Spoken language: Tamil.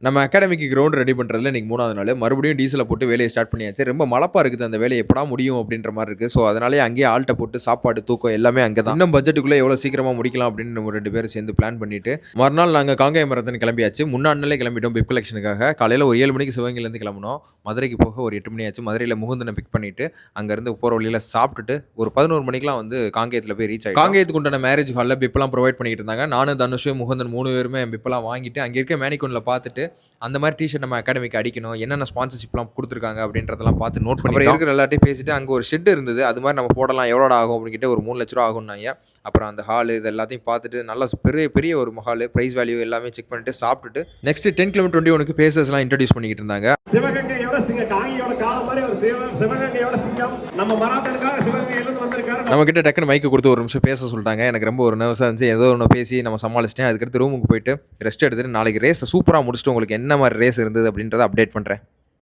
நம்ம அகாடமிக்கு கிரவுண்ட் ரெடி பண்ணுறதுல இன்றைக்கி 3வது நாள் மறுபடியும் டீசலை போட்டு வேலையை ஸ்டார்ட் பண்ணியாச்சு. ரொம்ப மலப்பாக இருக்குது அந்த வேலையை எப்படா முடியும் அப்படின்ற மாதிரி இருக்குது. ஸோ அதனாலே அங்கேயே ஆள்கிட்ட போட்டு சாப்பாடு தூக்கம் எல்லாமே அங்கே தான். இன்னும் பட்ஜெட்டுக்குள்ளே எவ்வளோ சீக்கிரமாக முடிக்கலாம் அப்படின்னு நம்ம 2 பேரும் சேர்ந்து பிளான் பண்ணிவிட்டு மறுநாள் நாங்கள் காங்கேயம் மரத்தன் கிளம்பியாச்சு. முன்னாள் நாளே கிளம்பிட்டோம் பிப் கலெக்ஷனுக்காக. காலையில் ஒரு 7 மணிக்கு சிவகங்கையிலேருந்து கிளம்பினோம். மதுரைக்கு போக ஒரு 8 மணி ஆச்சு. மதுரையில் முகுந்தனை பிக் பண்ணிவிட்டு அங்கேருந்து போகிற வழியில் சாப்பிட்டுட்டு ஒரு 11 மணிக்கெலாம் வந்து காங்கேயத்தில் போய் ரீச் ஆகி காங்கேயத்துக்கு உண்டான மேரேஜ் ஹாலில் பிப்பெல்லாம் ப்ரொவைட் பண்ணிட்டு இருந்தாங்க. நானும் தனுஷ் முகுந்தன் 3 பேருமே பிப்பெல்லாம் வாங்கிட்டு அங்கே இருக்க மேனிகோனில் பார்த்துட்டு அந்த மாதிரி டிஷர்ட் நம்ம அகாடமிக்கு அடிக்கணும், என்னென்ன ஸ்பான்சர்ஷிப்லாம் கொடுத்துருக்காங்க அப்படின்றதெல்லாம் பார்த்து நோட் பண்ணி அப்புறம் இருக்கிற எல்லாத்தையும் பேசிட்டு அங்கே ஒரு ஷெட் இருந்தது. அது மாதிரி நம்ம போடலாம், எவ்வளோ ஆகும் அப்படின்ட்டு ஒரு 3 லட்ச ரூபா ஆகும்னாங்க. அப்புறம் அந்த ஹால் இது எல்லாத்தையும் பார்த்துட்டு நல்லா பெரிய பெரிய ஒரு ஹால், ப்ரைஸ் வேல்யூ எல்லாமே செக் பண்ணிட்டு சாப்பிட்டுட்டு நெக்ஸ்ட் 10 கிலோமீட்டர் 21 பேசர்ஸ்லாம் இன்ட்ரடியூஸ் பண்ணிக்கிட்டு இருந்தாங்க. சிவகங்கையோட சிங்கம், காங்கியோட காலம் மாதிரி ஒரு சிவகங்கையோட சிங்கம் நம்ம மராத்தனுக்காக சிவகங்கையிலிருந்து வந்திருக்காரு. நம்ம கிட்ட டக்குன்னு மைக்கு கொடுத்து ஒரு நிமிஷம் பேச சொல்லிட்டாங்க. எனக்கு ரொம்ப ஒரு நர்வஸாக இருந்துச்சு. ஏதோ ஒன்று பேசி நம்ம சமாளிச்சிட்டேன். அதுக்கடுத்து ரூமுக்கு போயிட்டு ரெஸ்ட் எடுத்துட்டு நாளைக்கு ரேஸ் சூப்பராக முடிச்சுட்டு உங்களுக்கு என்ன மாதிரி ரேஸ் இருந்தது அப்படின்றத அப்டேட் பண்ணுறேன்.